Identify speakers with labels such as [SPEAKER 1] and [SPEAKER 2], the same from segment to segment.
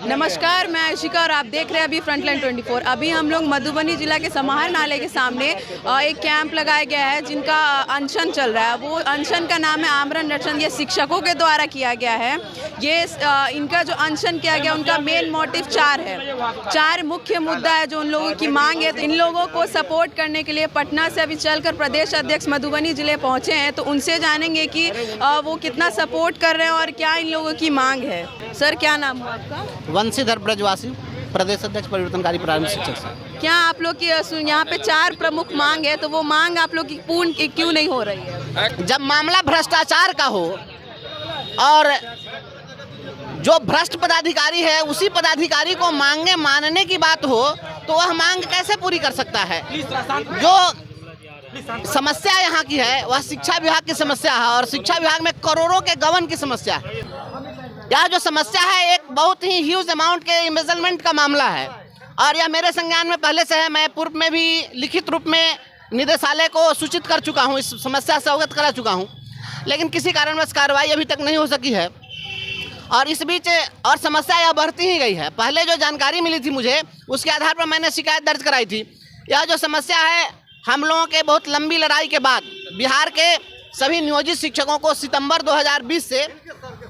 [SPEAKER 1] नमस्कार, मैं आशिका और आप देख रहे हैं अभी फ्रंटलाइन 24। अभी हम लोग मधुबनी जिला के समाहर नाले के सामने एक कैंप लगाया गया है जिनका अनशन चल रहा है। वो अनशन का नाम है आमरण अनशन। ये शिक्षकों के द्वारा किया गया है। ये इनका जो अनशन किया गया उनका मेन मोटिव 4 है। 4 मुख्य मुद्दा है जो उन लोगों की मांग है। तो इन लोगों को सपोर्ट करने के लिए पटना से अभी चलकर प्रदेश अध्यक्ष मधुबनी जिले पहुँचे हैं। तो उनसे जानेंगे कि वो कितना सपोर्ट कर रहे हैं और क्या इन लोगों की मांग है। सर, क्या नाम है आपका?
[SPEAKER 2] वंशीधर ब्रजवासी, प्रदेश अध्यक्ष परिवर्तनकारी प्रारंभिक शिक्षक संघ।
[SPEAKER 1] क्या आप लोग की यहाँ पे 4 प्रमुख मांग है, तो वो मांग आप लोग की पूर्ण क्यों नहीं हो रही है?
[SPEAKER 2] जब मामला भ्रष्टाचार का हो और जो भ्रष्ट पदाधिकारी है उसी पदाधिकारी को मांगे मानने की बात हो तो वह मांग कैसे पूरी कर सकता है? जो समस्या यहाँ की है वह शिक्षा विभाग की समस्या है और शिक्षा विभाग में करोड़ों के गबन की समस्या है। यह जो समस्या है एक बहुत ही ह्यूज अमाउंट के इम्बेजलमेंट का मामला है और यह मेरे संज्ञान में पहले से है। मैं पूर्व में भी लिखित रूप में निदेशालय को सूचित कर चुका हूं, इस समस्या से अवगत करा चुका हूं, लेकिन किसी कारणवश कार्रवाई अभी तक नहीं हो सकी है और इस बीच और समस्या यह बढ़ती ही गई है। पहले जो जानकारी मिली थी मुझे उसके आधार पर मैंने शिकायत दर्ज कराई थी। यह जो समस्या है, हम लोगों के बहुत लंबी लड़ाई के बाद बिहार के सभी नियोजित शिक्षकों को सितंबर 2020 से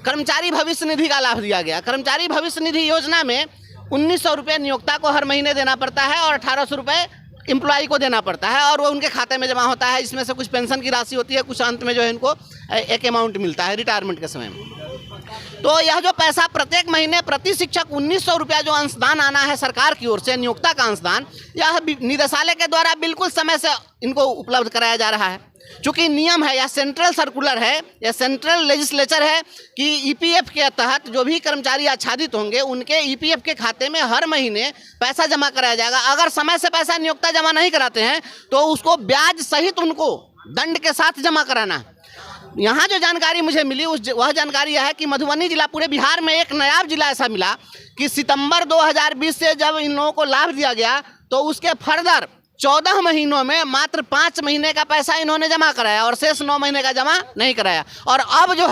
[SPEAKER 2] कर्मचारी भविष्य निधि का लाभ दिया गया। कर्मचारी भविष्य निधि योजना में 1900 रुपये नियोक्ता को हर महीने देना पड़ता है और 1800 रुपये एम्प्लॉई को देना पड़ता है और वो उनके खाते में जमा होता है। इसमें से कुछ पेंशन की राशि होती है, कुछ अंत में जो है इनको एक अमाउंट मिलता है रिटायरमेंट के समय में। तो यह जो पैसा प्रत्येक महीने प्रति शिक्षक 1900 रुपया जो अंशदान आना है सरकार की ओर से, नियोक्ता का अंशदान, यह निदेशालय के द्वारा बिल्कुल समय से इनको उपलब्ध कराया जा रहा है। चूँकि नियम है, यह सेंट्रल सर्कुलर है, यह सेंट्रल लेजिस्लेचर है कि ईपीएफ के तहत जो भी कर्मचारी आच्छादित होंगे उनके ईपीएफ के खाते में हर महीने पैसा जमा कराया जाएगा। अगर समय से पैसा नियोक्ता जमा नहीं कराते हैं तो उसको ब्याज सहित उनको दंड के साथ जमा कराना है। यहाँ जो जानकारी मुझे मिली वह जानकारी यह है कि मधुबनी जिला पूरे बिहार में एक नायाब जिला ऐसा मिला कि सितंबर 2020 से जब इन लोगों को लाभ दिया गया तो उसके फर्दर 14 महीनों में मात्र 5 महीने का पैसा इन्होंने जमा कराया और शेष 9 महीने का जमा नहीं कराया। और अब जो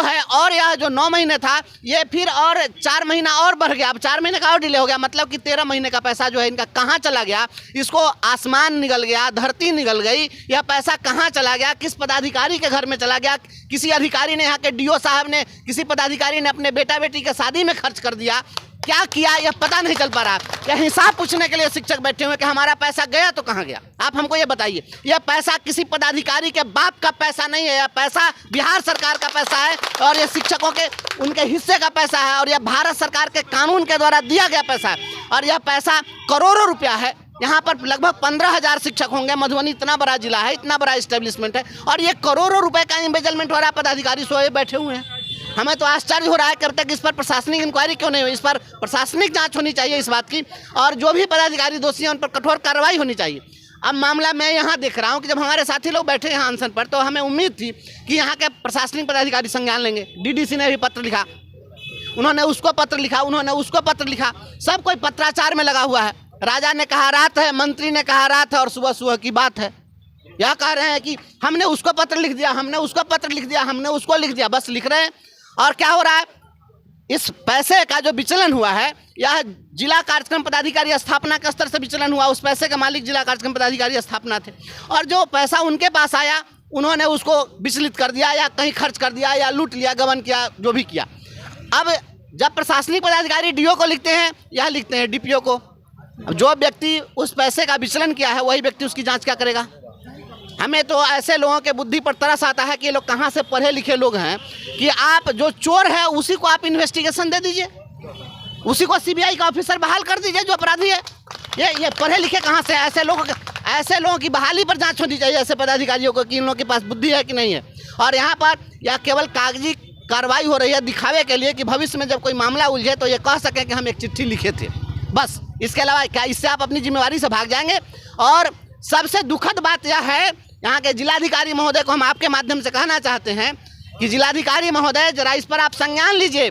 [SPEAKER 2] है और यह जो 9 महीने था ये फिर और 4 महीना और बढ़ गया। अब 4 महीने का और डिले हो गया, मतलब कि 13 महीने का पैसा जो है इनका कहाँ चला गया? इसको आसमान निगल गया, धरती निगल गई। यह पैसा कहाँ चला गया? किस पदाधिकारी के घर में चला गया? किसी अधिकारी ने, यहाँ के डीओ साहब ने, किसी पदाधिकारी ने अपने बेटा बेटी के शादी में खर्च कर दिया? क्या किया यह पता नहीं चल पा रहा। क्या हिसाब पूछने के लिए शिक्षक बैठे हुए कि हमारा पैसा गया तो कहाँ गया? आप हमको ये बताइए। यह पैसा किसी पदाधिकारी के बाप का पैसा नहीं है, यह पैसा बिहार सरकार का पैसा है और यह शिक्षकों के उनके हिस्से का पैसा है और यह भारत सरकार के कानून के द्वारा दिया गया पैसा है और यह पैसा करोड़ों रुपया है। यहाँ पर लगभग 15,000 शिक्षक होंगे। मधुबनी इतना बड़ा जिला है, इतना बड़ा इस्टेब्लिशमेंट है और ये करोड़ों रुपए का इम्बेजलमेंट हो रहा है। पदाधिकारी सोए बैठे हुए हैं। हमें तो आश्चर्य हो रहा है कब तक इस पर प्रशासनिक इंक्वायरी क्यों नहीं हुई? इस पर प्रशासनिक जांच होनी चाहिए इस बात की और जो भी पदाधिकारी दोषी हैं उन पर कठोर कार्रवाई होनी चाहिए। अब मामला मैं यहाँ देख रहा हूँ कि जब हमारे साथी लोग बैठे यहाँ अनशन पर तो हमें उम्मीद थी कि यहाँ के प्रशासनिक पदाधिकारी संज्ञान लेंगे। डीडीसी ने भी पत्र लिखा, उन्होंने उसको पत्र लिखा, उन्होंने उसको पत्र लिखा, सब कोई पत्राचार में लगा हुआ है। राजा ने कहा रात है, मंत्री ने कहा रात है और सुबह सुबह की बात है। यह कह रहे हैं कि हमने उसको पत्र लिख दिया, हमने उसको पत्र लिख दिया, हमने उसको लिख दिया, बस लिख रहे हैं। और क्या हो रहा है? इस पैसे का जो विचलन हुआ है यह जिला कार्यक्रम पदाधिकारी स्थापना के स्तर से विचलन हुआ। उस पैसे का मालिक जिला कार्यक्रम पदाधिकारी स्थापना थे और जो पैसा उनके पास आया उन्होंने उसको विचलित कर दिया या कहीं खर्च कर दिया या लूट लिया, गबन किया, जो भी किया। अब जब प्रशासनिक पदाधिकारी डीओ को लिखते हैं या लिखते हैं डीपीओ को, जो व्यक्ति उस पैसे का विचलन किया है वही व्यक्ति उसकी जाँच क्या करेगा? हमें तो ऐसे लोगों के बुद्धि पर तरस आता है कि ये लोग कहाँ से पढ़े लिखे लोग हैं कि आप जो चोर है उसी को आप इन्वेस्टिगेशन दे दीजिए, उसी को सीबीआई का ऑफिसर बहाल कर दीजिए जो अपराधी है। ये पढ़े लिखे कहाँ से? ऐसे लोगों की बहाली पर जांच होनी चाहिए, ऐसे पदाधिकारियों को, कि इन लोगों के पास बुद्धि है कि नहीं है। और यहाँ पर यह केवल कागजी कार्रवाई हो रही है दिखावे के लिए कि भविष्य में जब कोई मामला उलझे तो ये कह सकें कि हम एक चिट्ठी लिखे थे, बस। इसके अलावा क्या इससे आप अपनी जिम्मेवारी से भाग जाएंगे? और सबसे दुखद बात यह है, यहाँ के जिलाधिकारी महोदय को हम आपके माध्यम से कहना चाहते हैं कि जिलाधिकारी महोदय जरा इस पर आप संज्ञान लीजिए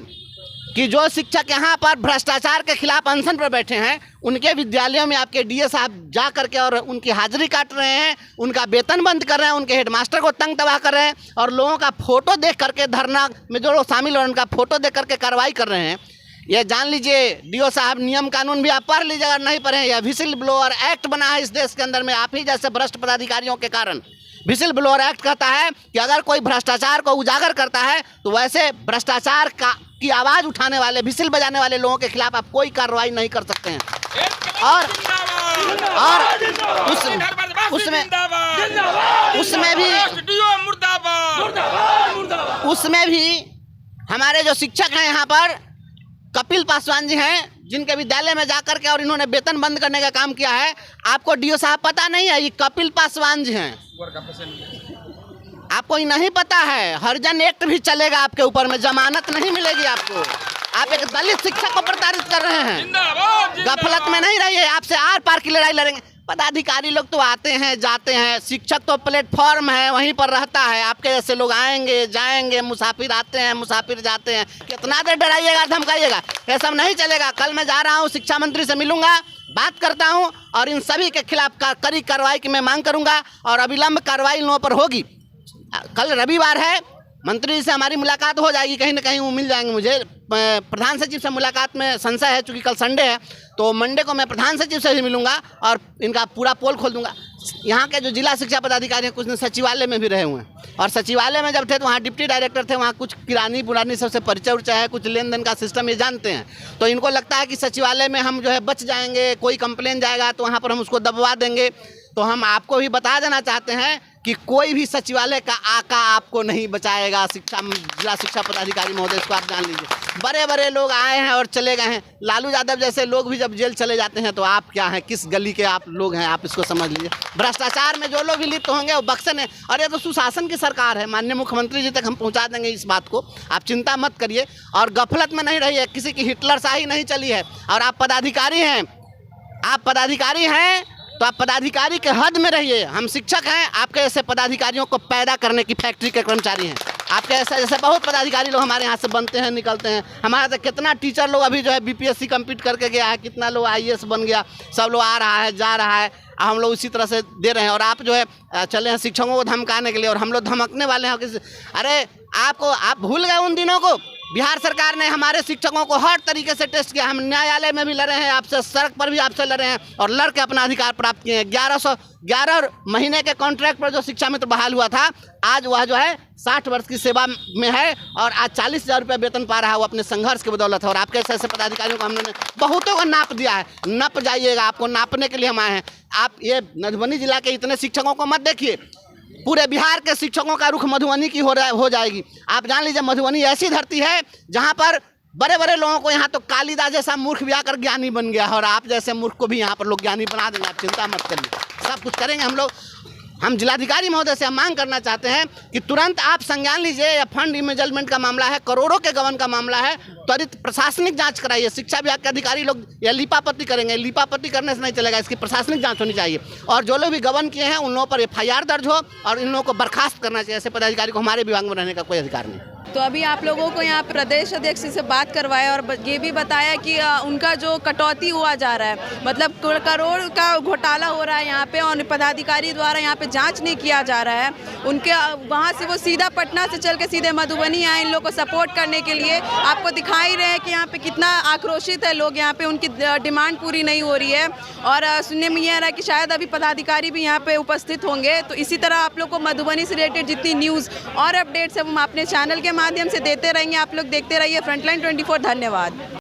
[SPEAKER 2] कि जो शिक्षक यहाँ पर भ्रष्टाचार के खिलाफ अनशन पर बैठे हैं उनके विद्यालयों में आपके डीए साहब जा करके और उनकी हाजिरी काट रहे हैं, उनका वेतन बंद कर रहे हैं, उनके हेडमास्टर को तंग तबाह कर रहे हैं और लोगों का फोटो देख करके, धरना में जो लोग शामिल हो उनका फोटो देख करके कार्रवाई कर रहे हैं। ये जान लीजिए डीओ साहब, नियम कानून भी आप पढ़ लीजिए अगर नहीं पढ़े। यह व्हिसिल ब्लोअर एक्ट बना है इस देश के अंदर में आप ही जैसे भ्रष्ट पदाधिकारियों के कारण। व्हिसिल ब्लोअर एक्ट कहता है कि अगर कोई भ्रष्टाचार को उजागर करता है तो वैसे भ्रष्टाचार की आवाज़ उठाने वाले, व्हिसिल बजाने वाले लोगों के खिलाफ आप कोई कार्रवाई नहीं कर सकते हैं। और उसमें भी हमारे जो शिक्षक हैं यहाँ पर कपिल पासवान जी हैं, जिनके विद्यालय में जाकर के और इन्होंने वेतन बंद करने का काम किया है। आपको डीओ साहब पता नहीं है, ये कपिल पासवान जी हैं, आपको ये नहीं पता है। हरिजन एक्ट भी चलेगा आपके ऊपर में, जमानत नहीं मिलेगी आपको। आप एक दलित शिक्षक को प्रताड़ित कर रहे हैं। गफलत में नहीं रहिए, आपसे आर पार की लड़ाई लड़ेंगे। पदाधिकारी लोग तो आते हैं जाते हैं, शिक्षक तो प्लेटफॉर्म है, वहीं पर रहता है। आपके जैसे लोग आएंगे जाएंगे, मुसाफिर आते हैं मुसाफिर जाते हैं। कितना देर डराइएगा धमकाइएगा, ये सब नहीं चलेगा। कल मैं जा रहा हूँ, शिक्षा मंत्री से मिलूंगा, बात करता हूँ और इन सभी के खिलाफ कड़ी कार्रवाई की मैं मांग करूँगा और अविलंब कार्रवाई इन लोगों पर होगी। कल रविवार है, मंत्री से हमारी मुलाकात हो जाएगी, कहीं ना कहीं वो मिल जाएंगे मुझे। प्रधान सचिव से मुलाकात में संशय है, चूँकि कल संडे है तो मंडे को मैं प्रधान सचिव से ही मिलूंगा और इनका पूरा पोल खोल दूंगा। यहाँ के जो जिला शिक्षा पदाधिकारी हैं, कुछ दिन सचिवालय में भी रहे हुए हैं और सचिवालय में जब थे तो वहाँ डिप्टी डायरेक्टर थे, वहाँ कुछ किरानी पुरानी सबसे परिचय उर्चय है, कुछ लेन देन का सिस्टम ये जानते हैं। तो इनको लगता है कि सचिवालय में हम जो है बच जाएंगे, कोई कंप्लेन जाएगा तो वहाँ पर हम उसको दबवा देंगे। तो हम आपको भी बता देना चाहते हैं कि कोई भी सचिवालय का आका आपको नहीं बचाएगा। जिला शिक्षा पदाधिकारी महोदय, इसको आप जान लीजिए। बड़े बड़े लोग आए हैं और चले गए हैं। लालू यादव जैसे लोग भी जब जेल चले जाते हैं तो आप क्या हैं, किस गली के आप लोग हैं, आप इसको समझ लीजिए। भ्रष्टाचार में जो लोग भी लिप्त होंगे वो बक्सन है। और ये तो सुशासन की सरकार है, माननीय मुख्यमंत्री जी तक हम पहुंचा देंगे इस बात को, आप चिंता मत करिए। और गफलत में नहीं रहिए, किसी की हिटलर शाही नहीं चली है। और आप पदाधिकारी हैं, तो आप पदाधिकारी के हद में रहिए। हम शिक्षक हैं, आपके ऐसे पदाधिकारियों को पैदा करने की फैक्ट्री के कर्मचारी हैं। आपके ऐसे बहुत पदाधिकारी लोग हमारे यहाँ से बनते हैं, निकलते हैं। हमारे तो कितना टीचर लोग अभी जो है बीपीएससी कंप्लीट करके गया है, कितना लोग आईएएस बन गया, सब लोग आ रहा है जा रहा है। हम लोग इसी तरह से दे रहे हैं और आप जो है चले हैं शिक्षकों को धमकाने के लिए और हम लोग धमकने वाले हैं किसी। अरे आप भूल गए उन दिनों को। बिहार सरकार ने हमारे शिक्षकों को हर तरीके से टेस्ट किया। हम न्यायालय में भी लड़े हैं आपसे, सड़क पर भी आपसे लड़े हैं और लड़ के अपना अधिकार प्राप्त किए हैं। 1111 महीने के कॉन्ट्रैक्ट पर जो शिक्षा मित्र बहाल हुआ था, आज वह जो है 60 वर्ष की सेवा में है और आज 40,000 रुपये वेतन पा रहा है, वो अपने संघर्ष की बदौलत है। और आपके ऐसे पदाधिकारियों को हमने बहुतों को नाप दिया है। नप जाइएगा, आपको नापने के लिए हम आए हैं। आप ये मधुबनी जिला के इतने शिक्षकों को मत देखिए, पूरे बिहार के शिक्षकों का रुख मधुबनी की हो जाएगी। आप जान लीजिए मधुबनी ऐसी धरती है जहाँ पर बड़े बड़े लोगों को, यहाँ तो कालिदास जैसा मूर्ख भी आकर ज्ञानी बन गया और आप जैसे मूर्ख को भी यहाँ पर लोग ज्ञानी बना देंगे। आप चिंता मत करिए, सब कुछ करेंगे हम लोग। हम जिलाधिकारी महोदय से हम मांग करना चाहते हैं कि तुरंत आप संज्ञान लीजिए। या फंड इमेजलमेंट का मामला है, करोड़ों के गबन का मामला है, त्वरित प्रशासनिक जांच कराइए। शिक्षा विभाग के अधिकारी लोग या लीपापत्ती करेंगे, लीपापत्ती करने से नहीं चलेगा, इसकी प्रशासनिक जांच होनी चाहिए। और जो लोग भी गबन किए हैं उन लोगों पर FIR दर्ज हो और इन लोगों को बर्खास्त करना चाहिए। ऐसे पदाधिकारी को हमारे विभाग में रहने का कोई अधिकार नहीं।
[SPEAKER 1] तो अभी आप लोगों को यहाँ प्रदेश अध्यक्ष से बात करवाया और ये भी बताया कि उनका जो कटौती हुआ जा रहा है, मतलब करोड़ का घोटाला हो रहा है यहाँ पे और पदाधिकारी द्वारा यहाँ पे जांच नहीं किया जा रहा है। उनके वहाँ से वो सीधा पटना से चल के सीधे मधुबनी आए इन लोग को सपोर्ट करने के लिए। आपको दिखा ही रहे हैं कि यहाँ पे कितना आक्रोशित है लोग, यहाँ पे उनकी डिमांड पूरी नहीं हो रही है। और सुनने में ये आ रहा है कि शायद अभी पदाधिकारी भी यहाँ पे उपस्थित होंगे। तो इसी तरह आप लोग को मधुबनी से रिलेटेड जितनी न्यूज़ और अपडेट्स है वो हम अपने चैनल के माध्यम से देते रहेंगे। आप लोग देखते रहिए फ्रंटलाइन 24। धन्यवाद।